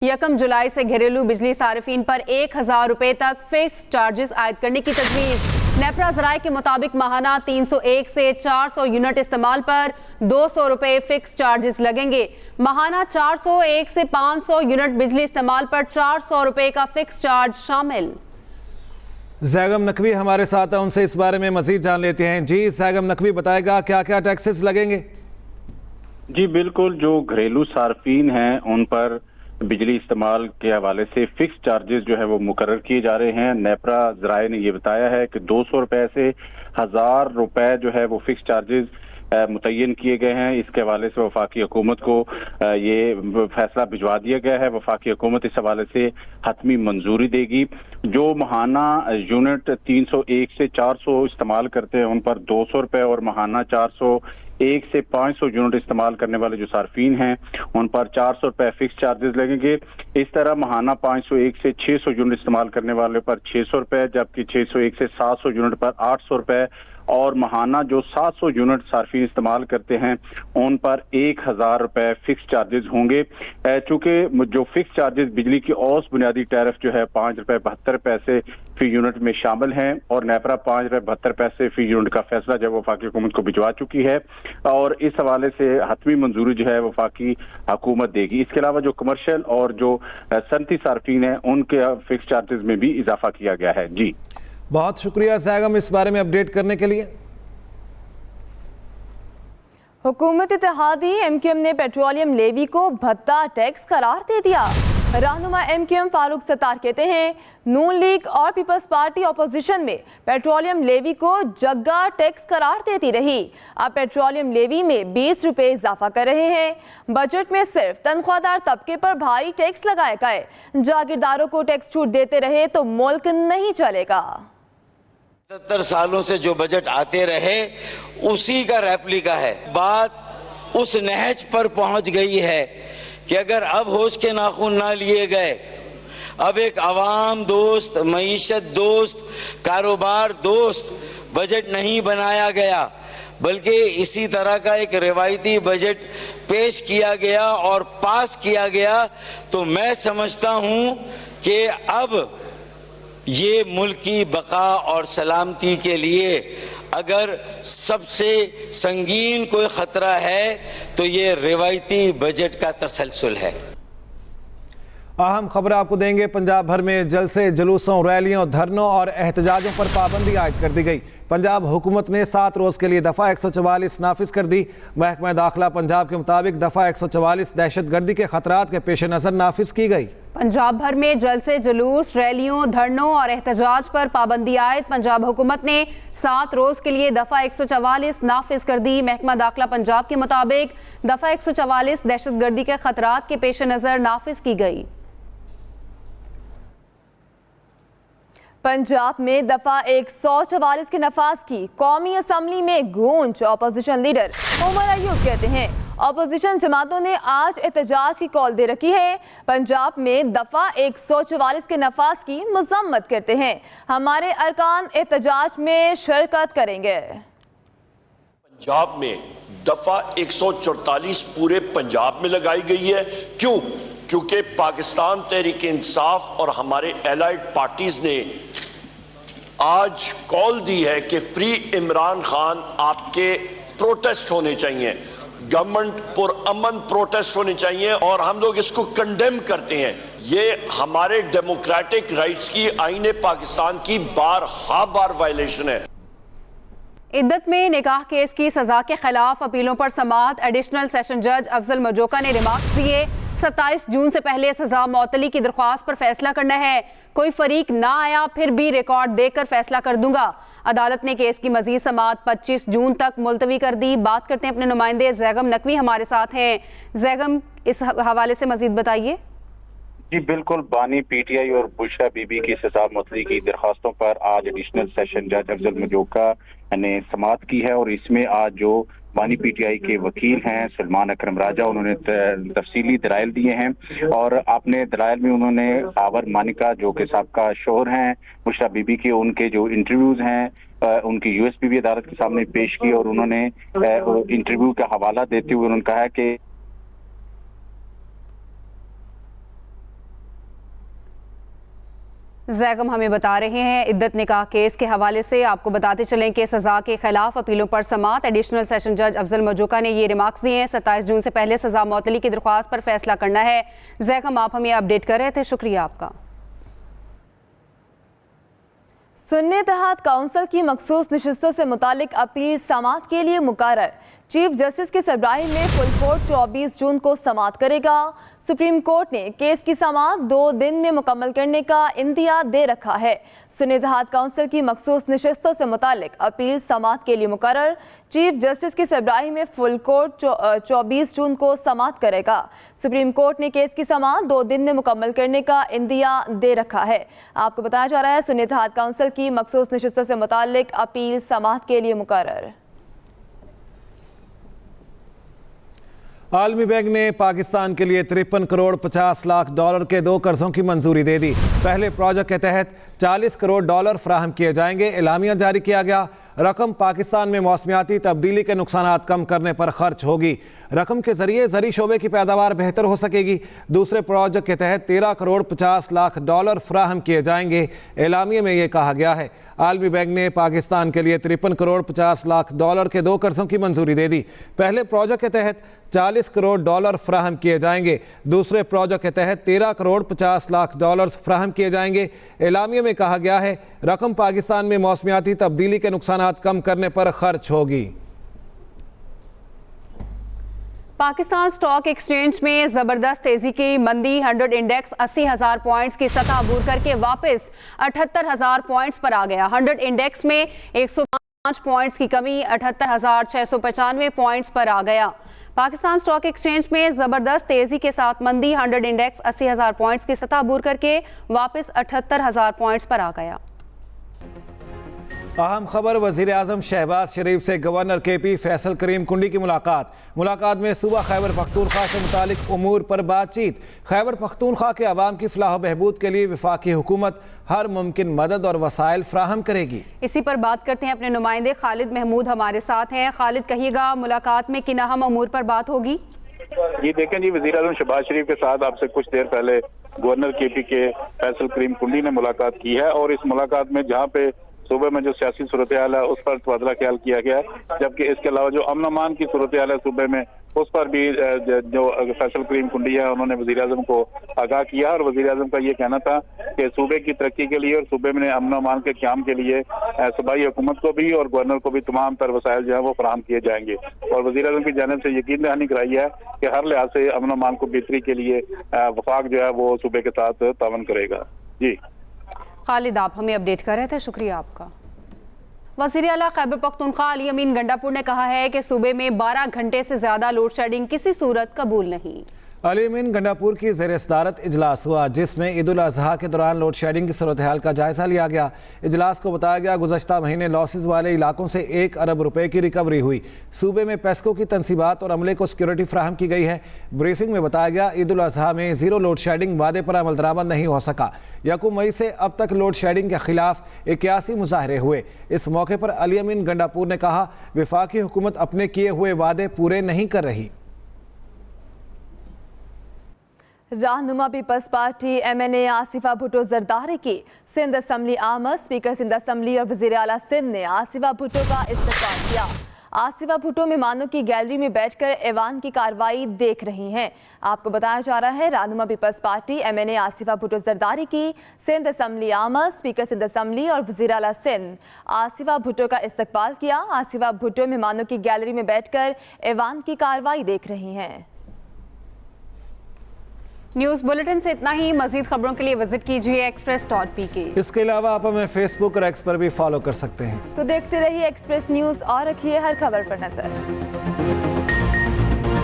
1 जुलाई से घरेलू बिजली सार्फिन पर 1000 रुपए तक फिक्स चार्जेस आयद करने की तजवीज़। नेपरा ज़राए के मुताबिक माहाना 301 से 400 यूनिट इस्तेमाल पर 200 रुपए फिक्स चार्जेस लगेंगे। माहाना 401 से 500 यूनिट बिजली इस्तेमाल पर 400 रुपए का फिक्स चार्ज शामिल। ज़ैगम नकवी हमारे साथ है, उनसे इस बारे में मजीद जान लेते हैं। जी ज़ैगम नकवी, बताएगा क्या क्या टैक्सेस लगेंगे? जी बिल्कुल, जो घरेलू सार्फिन हैं उन पर बिजली इस्तेमाल के हवाले से फिक्स चार्जेस जो है वो मुकर्रर किए जा रहे हैं। नेपरा ज़राए ने ये बताया है कि 200 रुपए से 1000 रुपए जो है वो फिक्स चार्जेस मुतय्यन किए गए हैं। इसके हवाले से वफाकी हुकूमत को ये फैसला भिजवा दिया गया है। वफाकी हुकूमत इस हवाले से हतमी मंजूरी देगी। जो माहाना यूनिट 301 से 400 इस्तेमाल करते हैं उन पर 200 रुपए और माहाना 401 से 500 यूनिट इस्तेमाल करने वाले जो सार्फिन हैं उन पर 400 रुपए फिक्स चार्जेस लगेंगे। इस तरह माहाना 501 से 600 यूनिट इस्तेमाल करने वाले पर 600 रुपए, जबकि 601 से 700 यूनिट पर 800 रुपए और माहाना जो 700 यूनिट सार्फिन इस्तेमाल करते हैं उन पर 1000 रुपए फिक्स चार्जेस होंगे। चूंकि जो फिक्स चार्जेस बिजली की औसत बुनियादी टैरिफ जो है 5 रुपए 72 पैसे फी यूनिट में शामिल हैं और नेपरा 5 रुपए 72 पैसे फी यूनिट का फैसला जब वफाकी हुकूमत को भिजवा चुकी है और इस हवाले से हतमी मंजूरी जो है वफाकी हुकूमत देगी। इसके अलावा जो कमर्शियल और जो सनती सार्फिन है उनके फिक्स चार्जेस में भी इजाफा किया गया है। जी बहुत शुक्रिया ज़ैगम इस बारे में अपडेट करने के लिए। हुकूमत इत्तेहादी MQM ने पेट्रोलियम लेवी को भत्ता टैक्स करार दे दिया। रहनुमा MQM फारूक सत्तार कहते हैं नून लीग और पीपल्स पार्टी अपोजिशन में पेट्रोलियम लेवी को जग्गा टैक्स करार देती रही। अब पेट्रोलियम लेवी में 20 रुपए इजाफा कर रहे हैं। बजट में सिर्फ तनख्वाहदार तबके पर भारी टैक्स लगाए गए। जागीरदारों को टैक्स छूट देते रहे तो मुल्क नहीं चलेगा। 70 सालों से जो बजट आते रहे उसी का रेप्लिका है। बात उस नहज पर पहुंच गई है कि अगर अब होश के नाखून ना लिए गए, अब एक अवाम दोस्त, मईशत दोस्त, कारोबार दोस्त बजट नहीं बनाया गया बल्कि इसी तरह का एक रिवायती बजट पेश किया गया और पास किया गया, तो मैं समझता हूं कि अब ये मुल्क की बका और सलामती के लिए अगर सबसे संगीन कोई खतरा है तो ये रिवायती बजट का तसलसल है। अहम खबर आपको देंगे। पंजाब भर में जलसे, जुलूसों, रैलियों, धरनों और एहतजाजों पर पाबंदी आयद कर दी गई। पंजाब हुकूमत ने 7 रोज़ के लिए दफ़ा 144 नाफिज कर दी। महकमा दाखिला पंजाब के मुताबिक दफ़ा 144 दहशतगर्दी के खतरात के पेश नज़र नाफिज की गई। पंजाब भर में जलसे, जुलूस, रैलियों, धरनों और एहतजाज पर पाबंदी आयद। पंजाब हुकूमत ने 7 रोज़ के लिए दफ़ा 144 नाफिज कर दी। महकमा दाखिला पंजाब के मुताबिक दफ़ा 144 दहशतगर्दी के खतरात के पेश नज़र नाफिज की गई। पंजाब में दफा 144 के नफाज की कौमी असम्बली में गूंज। अपोजिशन लीडर उमर अयूब कहते हैं अपोजिशन जमातों ने आज एहतजाज की कॉल दे रखी है। पंजाब में दफा 144 के नफाज की मजम्मत करते हैं। हमारे अरकान एहतजाज में शिरकत करेंगे। पंजाब में दफा 144 पूरे पंजाब में लगाई गई है। क्यों? क्योंकि पाकिस्तान तहरीक इंसाफ और हमारे एलाइड पार्टीज ने आज कॉल दी है कि फ्री इमरान खान आपके प्रोटेस्ट होने चाहिए, गवर्नमेंट पर अमन प्रोटेस्ट होने चाहिए और हम लोग इसको कंडेम करते हैं। ये हमारे डेमोक्रेटिक राइट्स की, आईने पाकिस्तान की बार वायलेशन है। इद्दत में निकाह केस की सजा के खिलाफ अपीलों पर समाअत। एडिशनल सेशन जज अफजल मजोका ने रिमार्क्स दिए। 27 जून से पहले सजा मौतली की दरख्वास्त पर फैसला करना है। कोई फरीक ना आया फिर भी रिकॉर्ड देखकर फैसला कर दूंगा। अदालत ने केस की मजीद समाअत 25 जून तक मुलतवी कर दी। बात करते हैं अपने नुमाइंदे ज़ैगम नकवी हमारे साथ हैं। ज़ैगम, इस हवाले से मजीद बताइए। जी बिल्कुल, बानी PTI और बुशरा बीबी की सजा मुअत्तली की दरखास्तों पर आज एडिशनल सेशन जज अफजल मजोका ने समाअत की है और इसमें आज जो बानी PTI के वकील हैं सलमान अकरम राजा, उन्होंने तफसीली दलाइल दिए हैं और अपने दलाइल में उन्होंने आवर मानिका जो कि साबका शोहर हैं बुशरा बीबी के, उनके जो इंटरव्यूज हैं उनकी USB भी अदालत के सामने पेश की और उन्होंने इंटरव्यू का हवाला देते हुए उन्होंने कहा कि जैगम हमें बता रहे हैं इद्दत निकाह केस के हवाले से आपको बताते चलें कि सज़ा के खिलाफ अपीलों पर समाअत एडिशनल सेशन जज अफजल मजोका ने ये रिमार्क्स दिए हैं। 27 जून से पहले सज़ा मौतली की दरख्वास्त पर फैसला करना है। जैगम, आप हमें अपडेट कर रहे थे, शुक्रिया आपका। सुन्नी इत्तेहाद काउंसिल की मखसूस नशिस्तों से मुतालिक अपील समाअत के लिए मुकर्रर। चीफ जस्टिस की सरबराही में फुल कोर्ट 24 जून को समाअत करेगा। सुप्रीम कोर्ट ने केस की समाअत 2 दिन में मुकम्मल करने का इंदिया दे रखा है। सुन्नी इत्तेहाद काउंसिल की मखसूस नशिस्तों से मुतालिक अपील समाअत के लिए मुकर्रर। चीफ जस्टिस की सरबराही में फुल कोर्ट 24 जून को समाअत करेगा। सुप्रीम कोर्ट ने केस की समाअत 2 दिन में मुकम्मल करने का इंदिया दे रखा है। आपको बताया जा रहा है सुन्नी इत्तेहाद काउंसिल की मखसूस नशिस्तों से मुतालिक अपील समाअत के लिए मुकर्रर। आलमी बैंक ने पाकिस्तान के लिए 53 करोड़ 50 लाख डॉलर के 2 कर्जों की मंजूरी दे दी। पहले प्रोजेक्ट के तहत 40 करोड़ डॉलर फराहम किए जाएंगे। एलामिया जारी किया गया। रकम पाकिस्तान में मौसमियाती तब्दीली के नुकसानात कम करने पर खर्च होगी। रकम के जरिए ज़री शोबे की पैदावार बेहतर हो सकेगी। दूसरे प्रोजेक्ट के तहत 13 करोड़ 50 लाख डॉलर फराहम किए जाएंगे। एलामिया में ये कहा गया है आलमी बैंक ने पाकिस्तान के लिए 53 करोड़ 50 लाख डॉलर के 2 कर्जों की मंजूरी दे दी। पहले प्रोजेक्ट के तहत 40 करोड़ डॉलर फराहम किए जाएंगे। दूसरे प्रोजेक्ट के तहत 13 करोड़ 50 लाख डॉलर फराहम किए जाएंगे। एलामिया में कहा गया है रकम पाकिस्तान में मौसमियाती तब्दीली के नुकसानात कम करने पर खर्च होगी। पाकिस्तान स्टॉक एक्सचेंज में ज़बरदस्त तेज़ी की मंदी। 100 इंडेक्स 80,000 पॉइंट्स की सतह अबूर करके वापस 78,000 पॉइंट्स पर आ गया। 100 इंडेक्स में 105 पॉइंट्स की कमी 78,695 पॉइंट्स पर आ गया। पाकिस्तान स्टॉक एक्सचेंज में ज़बरदस्त तेज़ी के साथ मंदी। 100 इंडेक्स 80,000 पॉइंट्स की सतह अबूर करके वापस 78,000 पॉइंट्स पर आ गया। अहम खबर, वज़ीर आज़म शहबाज शरीफ से गवर्नर KP फैसल करीम कुंडी की मुलाकात में सूबा खैबर पख्तूनख्वा से मुतालिक उमूर पर बातचीत। खैबर पख्तूनख्वा के अवाम की फलाह बहबूद के लिए वफाकी हुकूमत हर मुमकिन मदद और वसाइल फ्राहम करेगी। इसी पर बात करते हैं, अपने नुमाइंदे खालिद महमूद हमारे साथ हैं। खालिद, कहिएगा मुलाकात में किन अहम उमूर पर बात होगी? जी देखें जी, वज़ीर आज़म शहबाज शरीफ के साथ आपसे कुछ देर पहले गवर्नर KP के फैसल करीम कुंडी ने मुलाकात की है और इस मुलाकात में जहाँ पे सूबे में जो सियासी सूरत हाल है उस पर तबादला ख्याल किया गया, जबकि इसके अलावा जो अमन अमान की सूरत हाल है सूबे में उस पर भी जो फैसल करीम कुंडी है उन्होंने वज़ीर आज़म को आगाह किया। और वज़ीर आज़म का ये कहना था कि सूबे की तरक्की के लिए और सूबे में अमन अमान के क़याम के लिए सूबाई हुकूमत को भी और गवर्नर को भी तमाम तर वसाइल जो है वो फराहम किए जाएंगे। और वज़ीर आज़म की जानिब से यकीन दहानी कराई है कि हर लिहाज से अमन अमान को बेहतरी के लिए वफाक जो है वो सूबे के साथ तावन करेगा। जी खालिद, आप हमें अपडेट कर रहे थे, शुक्रिया आपका। वज़ीर आला खैबर पख्तूनख्वा अली अमीन गंडापुर ने कहा है कि सूबे में 12 घंटे से ज़्यादा लोड शेडिंग किसी सूरत कबूल नहीं। अली अमीन गंडापुर की ज़ेर सदारत इजलास हुआ जिसमें ईद उल अज़हा के दौरान लोड शेडिंग की सूरत हाल का जायज़ा लिया गया। इजलास को बताया गया गुज़श्ता महीने लॉसेस वाले इलाकों से 1 अरब रुपए की रिकवरी हुई। सूबे में पेस्को की तनसीबात और अमले को सिक्योरिटी फ्राहम की गई है। ब्रीफिंग में बताया गया ईद उल अज़हा में 0 लोड शेडिंग वादे पर अमल दरामद नहीं हो सका। 1 मई से अब तक लोड शेडिंग के खिलाफ 81 मुजाहरे हुए। इस मौके पर अली अमीन गंडापुर ने कहा वफाकी हुकूमत अपने किए हुए वादे पूरे नहीं कर रही। रहनुमा पीपल्स पार्टी MNA आसिफा भुट्टो जरदारी की सिंध असम्बली आमद। स्पीकर सिंध असम्बली और वज़ीर आला सिंध ने आसिफा भुट्टो का इस्तकबाल किया। आसिफा भुट्टो मेहमानों की गैलरी में बैठकर ऐवान की कार्रवाई देख रही हैं। आपको बताया जा रहा है रहनुमा पीपल्स पार्टी MNA आसिफा भुट्टो जरदारी की सिंध असम्बली आमद। स्पीकर सिंध असम्बली और वज़ीर आला सिंध आसिफा भुट्टो का इस्तकबाल किया। आसिफा भुट्टो मेहमानों की गैलरी में बैठकर ऐवान की कार्रवाई देख रही हैं। न्यूज़ बुलेटिन से इतना ही। मज़ीद खबरों के लिए विजिट कीजिए express.pk। इसके अलावा आप हमें फेसबुक और एक्स पर भी फॉलो कर सकते हैं। तो देखते रहिए एक्सप्रेस न्यूज़ और रखिए हर खबर पर नजर।